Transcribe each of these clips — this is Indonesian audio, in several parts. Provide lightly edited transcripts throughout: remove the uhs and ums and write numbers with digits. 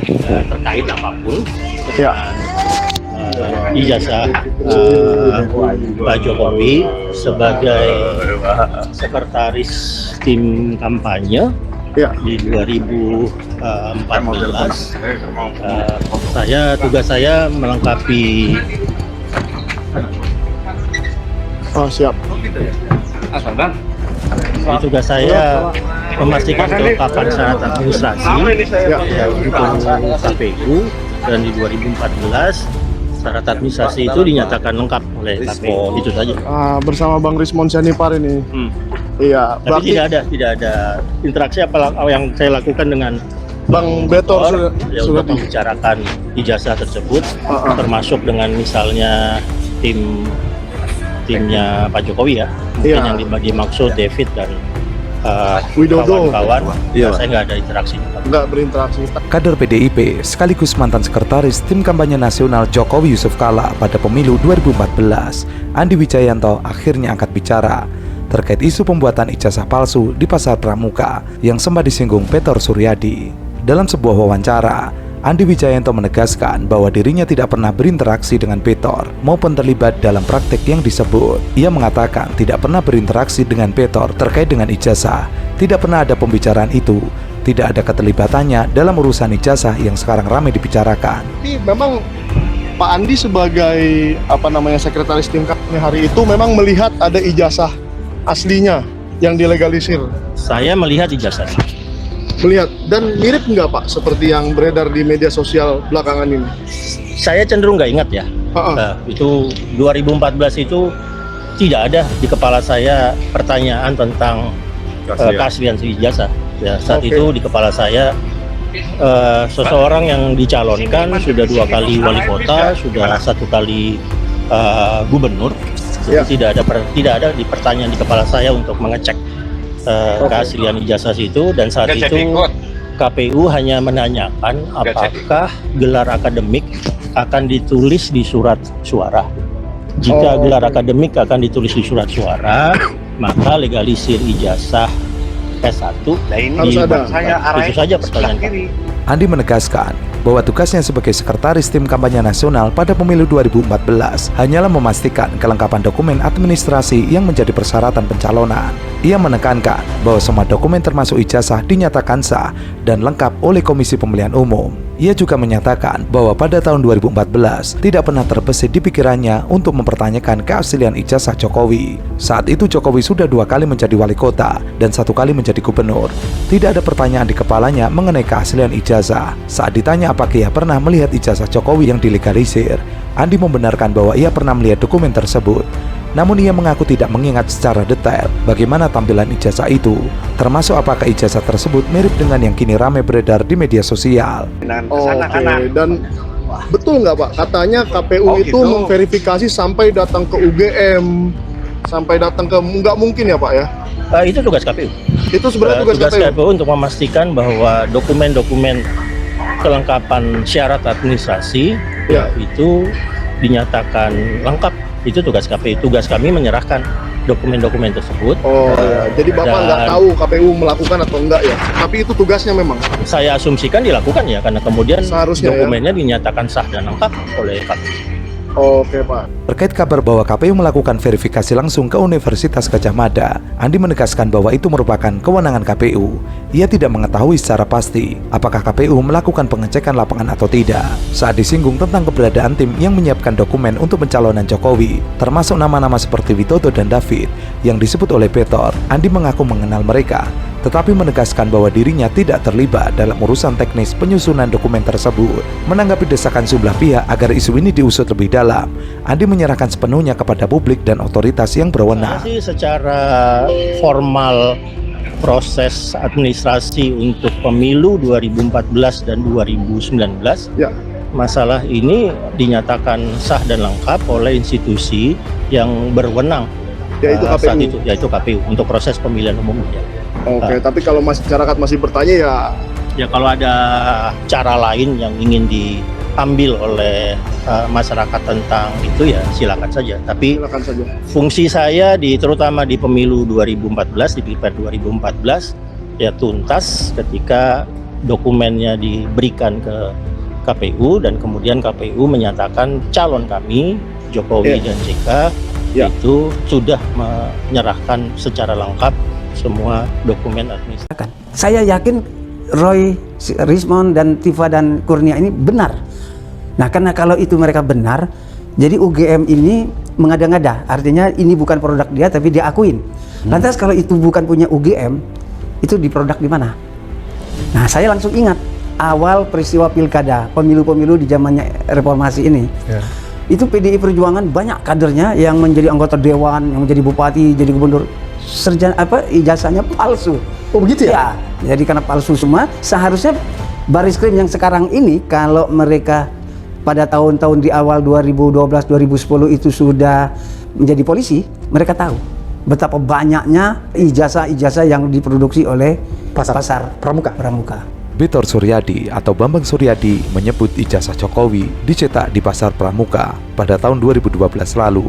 terkait apapun Ya. dengan ijazah Pak Jokowi sebagai sekretaris tim kampanye Ya. di 2014. Tugas saya melengkapi Oh, siap. tugas saya memastikan kelengkapan syarat administrasi Ya. untuk KPU, dan di 2014 syarat administrasi itu dinyatakan lengkap oleh KPU. Itu saja. Bersama Bang Rismon Sianipar ini. Iya. Tapi tidak ada interaksi apa yang saya lakukan dengan Bang Betor ya, sudah untuk membicarakan ijazah tersebut, termasuk dengan misalnya timnya Pak Jokowi ya, mungkin yang dimaksud David dan Widodo. kawan-kawan. Saya nggak ada interaksi. nggak berinteraksi. Kader PDIP sekaligus mantan sekretaris tim kampanye nasional Jokowi Yusuf Kala pada pemilu 2014, Andi Wijayanto akhirnya angkat bicara terkait isu pembuatan ijazah palsu di Pasar Pramuka yang sempat disinggung Petor Suryadi. Dalam sebuah wawancara, Andi Wijayanto menegaskan bahwa dirinya tidak pernah berinteraksi dengan Petor maupun terlibat dalam praktik yang disebut. Ia mengatakan tidak pernah berinteraksi dengan Petor terkait dengan ijazah, tidak pernah ada pembicaraan itu, tidak ada keterlibatannya dalam urusan ijazah yang sekarang ramai dibicarakan. Tapi memang Pak Andi sebagai sekretaris tim kampanye hari itu memang melihat ada ijazah aslinya yang dilegalisir. Saya melihat ijazah. Melihat dan mirip nggak Pak seperti yang beredar di media sosial belakangan ini? Saya cenderung nggak ingat ya. Itu 2014 itu tidak ada di kepala saya pertanyaan tentang keaslian ijazah. Ya, saat itu di kepala saya seseorang yang dicalonkan sudah 2 kali wali kota, sudah 1 kali gubernur. Jadi tidak ada di pertanyaan di kepala saya untuk mengecek keaslian ijazah itu, dan saat itu KPU hanya menanyakan apakah gelar akademik akan ditulis di surat suara. Jika gelar akademik akan ditulis di surat suara, maka legalisir ijazah S1 harus ada. Itu saja pertanyaan. Andi menegaskan bahwa tugasnya sebagai sekretaris tim kampanye nasional pada pemilu 2014 hanyalah memastikan kelengkapan dokumen administrasi yang menjadi persyaratan pencalonan. Ia menekankan bahwa semua dokumen termasuk ijazah dinyatakan sah dan lengkap oleh Komisi Pemilihan Umum. Ia juga menyatakan bahwa pada tahun 2014 tidak pernah terbesit di pikirannya untuk mempertanyakan keaslian ijazah Jokowi. Saat itu Jokowi sudah 2 kali menjadi wali kota dan 1 kali menjadi gubernur. Tidak ada pertanyaan di kepalanya mengenai keaslian ijazah. Saat ditanya apakah ia pernah melihat ijazah Jokowi yang dilegalisir, Andi membenarkan bahwa ia pernah melihat dokumen tersebut. Namun ia mengaku tidak mengingat secara detail bagaimana tampilan ijazah itu, termasuk apakah ijazah tersebut mirip dengan yang kini ramai beredar di media sosial. Dan betul nggak Pak? Katanya KPU itu memverifikasi sampai datang ke UGM, sampai datang ke, nggak mungkin ya Pak ya? Itu tugas KPU. Itu sebenarnya tugas KPU untuk memastikan bahwa dokumen-dokumen kelengkapan syarat administrasi itu dinyatakan lengkap. Itu tugas KPU. Tugas kami menyerahkan dokumen-dokumen tersebut. Jadi Bapak nggak tahu KPU melakukan atau enggak ya? Tapi itu tugasnya memang. Saya asumsikan dilakukan ya, karena kemudian seharusnya dokumennya dinyatakan sah dan lengkap oleh KPU. Oke Pak. Terkait kabar bahwa KPU melakukan verifikasi langsung ke Universitas Gadjah Mada, Andi menegaskan bahwa itu merupakan kewenangan KPU. Ia tidak mengetahui secara pasti apakah KPU melakukan pengecekan lapangan atau tidak. Saat disinggung tentang keberadaan tim yang menyiapkan dokumen untuk pencalonan Jokowi, termasuk nama-nama seperti Widodo dan David yang disebut oleh Petor, Andi mengaku mengenal mereka, tetapi menegaskan bahwa dirinya tidak terlibat dalam urusan teknis penyusunan dokumen tersebut. Menanggapi desakan sejumlah pihak agar isu ini diusut lebih dalam, Andi menyerahkan sepenuhnya kepada publik dan otoritas yang berwenang. Secara formal proses administrasi untuk pemilu 2014 dan 2019, masalah ini dinyatakan sah dan lengkap oleh institusi yang berwenang, yaitu KPU untuk proses pemilihan umumnya. Tapi kalau masyarakat masih bertanya ya kalau ada cara lain yang ingin diambil oleh masyarakat tentang itu ya silakan saja. Tapi fungsi saya terutama di pemilu 2014, di Pilpres 2014 ya tuntas ketika dokumennya diberikan ke KPU dan kemudian KPU menyatakan calon kami Jokowi dan JK itu sudah menyerahkan secara lengkap semua dokumen administrasi. Saya yakin Roy, Rismond, dan Tifa dan Kurnia ini benar. Nah, karena kalau itu mereka benar, jadi UGM ini mengada-ngada. Artinya ini bukan produk dia, tapi dia akuin. Lantas kalau itu bukan punya UGM, itu di produk di mana? Nah, saya langsung ingat awal peristiwa pilkada, pemilu-pemilu di zamannya reformasi ini. Itu PDI Perjuangan banyak kadernya yang menjadi anggota dewan, yang menjadi bupati, jadi gubernur, ijazahnya palsu. Oh begitu ya? Ya, jadi karena palsu semua, seharusnya Baris Krim yang sekarang ini kalau mereka pada tahun-tahun di awal 2012-2010 itu sudah menjadi polisi, mereka tahu betapa banyaknya ijazah-ijazah yang diproduksi oleh pasar pramuka. Bitor Suryadi atau Bambang Suryadi menyebut ijazah Jokowi dicetak di pasar pramuka pada tahun 2012 lalu.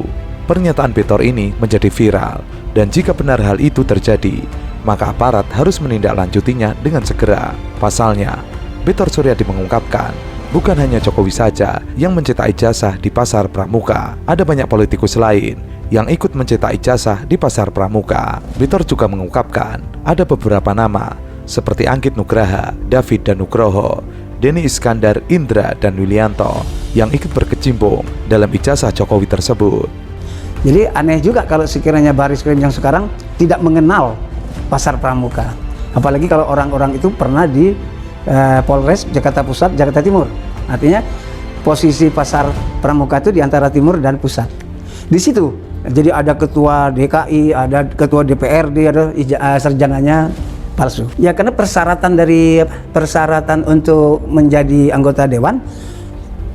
Pernyataan Bitor ini menjadi viral, dan jika benar hal itu terjadi, maka aparat harus menindaklanjutinya dengan segera. Pasalnya, Bitor Suryadi mengungkapkan, bukan hanya Jokowi saja yang mencetak ijazah di pasar pramuka, ada banyak politikus lain yang ikut mencetak ijazah di pasar pramuka. Bitor juga mengungkapkan, ada beberapa nama seperti Anggit Nugraha, David dan Nugroho, Denny Iskandar, Indra, dan Wilianto yang ikut berkecimpung dalam ijazah Jokowi tersebut. Jadi aneh juga kalau sekiranya Baris Krim yang sekarang tidak mengenal pasar pramuka. Apalagi kalau orang-orang itu pernah di Polres Jakarta Pusat, Jakarta Timur. Artinya posisi pasar pramuka itu di antara timur dan pusat. Di situ jadi ada ketua DKI, ada ketua DPRD, ada sarjananya palsu. Ya karena persyaratan untuk menjadi anggota dewan,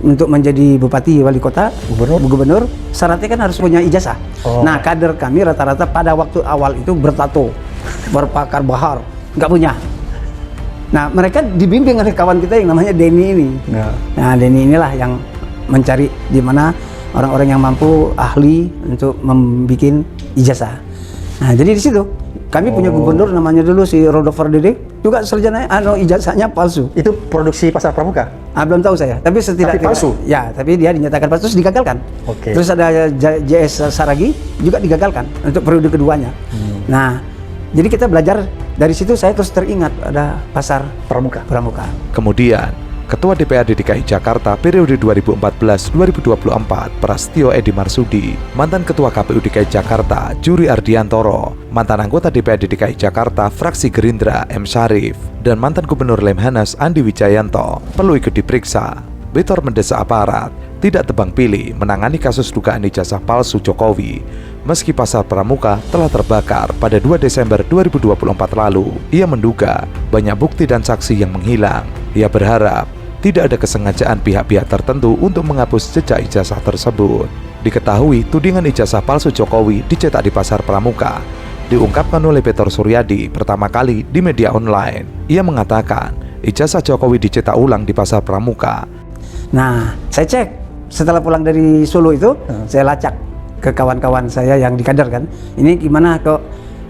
untuk menjadi bupati, wali kota, gubernur, syaratnya kan harus punya ijazah. Nah, kader kami rata-rata pada waktu awal itu bertato, berpakar bahar, nggak punya. Nah, mereka dibimbing oleh kawan kita yang namanya Denny ini. Nah, Denny inilah yang mencari di mana orang-orang yang mampu, ahli untuk membuat ijazah. Nah, jadi di situ kami punya gubernur namanya dulu si Rodolfo Dede, juga sarjana ijazahnya palsu. Itu produksi pasar pramuka? Belum tahu saya, tapi setidaknya palsu. Ya, tapi dia dinyatakan palsu, terus digagalkan. Terus ada JS Saragi juga digagalkan untuk periode keduanya. Nah, jadi kita belajar dari situ, saya terus teringat ada pasar pramuka. Kemudian, Ketua DPRD DKI Jakarta periode 2014-2024 Prastio Edi Marsudi, mantan Ketua KPU DKI Jakarta Juri Ardiantoro, mantan anggota DPRD DKI Jakarta fraksi Gerindra M. Syarif, dan mantan Gubernur Lemhanas Andi Wijayanto perlu ikut diperiksa. Bitor mendesak aparat tidak tebang pilih menangani kasus dugaan ijazah palsu Jokowi. Meski pasar pramuka telah terbakar pada 2 Desember 2024 lalu, ia menduga banyak bukti dan saksi yang menghilang. Ia berharap tidak ada kesengajaan pihak-pihak tertentu untuk menghapus jejak ijazah tersebut. Diketahui tudingan ijazah palsu Jokowi dicetak di pasar pramuka diungkapkan oleh Bitor Suryadi pertama kali di media online. Ia mengatakan ijazah Jokowi dicetak ulang di pasar pramuka. Nah, saya cek setelah pulang dari Solo itu, saya lacak ke kawan-kawan saya yang di kader kan. Ini gimana kok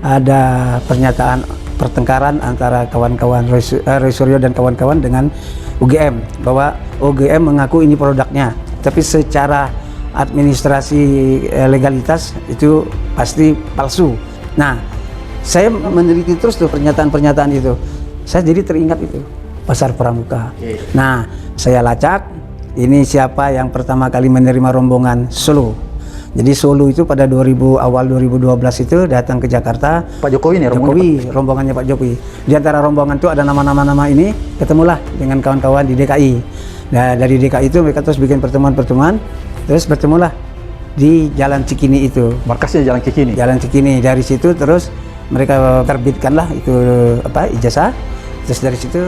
ada pernyataan pertengkaran antara kawan-kawan Roy Suryo dan kawan-kawan dengan UGM, bahwa UGM mengaku ini produknya, tapi secara administrasi legalitas itu pasti palsu. Nah, saya meneliti terus tuh pernyataan-pernyataan itu. Saya jadi teringat itu pasar pramuka. Nah, saya lacak, ini siapa yang pertama kali menerima rombongan Solo. Jadi Solo itu pada awal 2012 itu datang ke Jakarta. Pak Jokowi nih, rombongannya Pak Jokowi. Di antara rombongan itu ada nama-nama ini, ketemulah dengan kawan-kawan di DKI. Nah, dari DKI itu mereka terus bikin pertemuan-pertemuan, terus bertemulah di Jalan Cikini itu. Markasnya Jalan Cikini. Jalan Cikini. Dari situ terus mereka terbitkanlah itu ijazah. Terus dari situ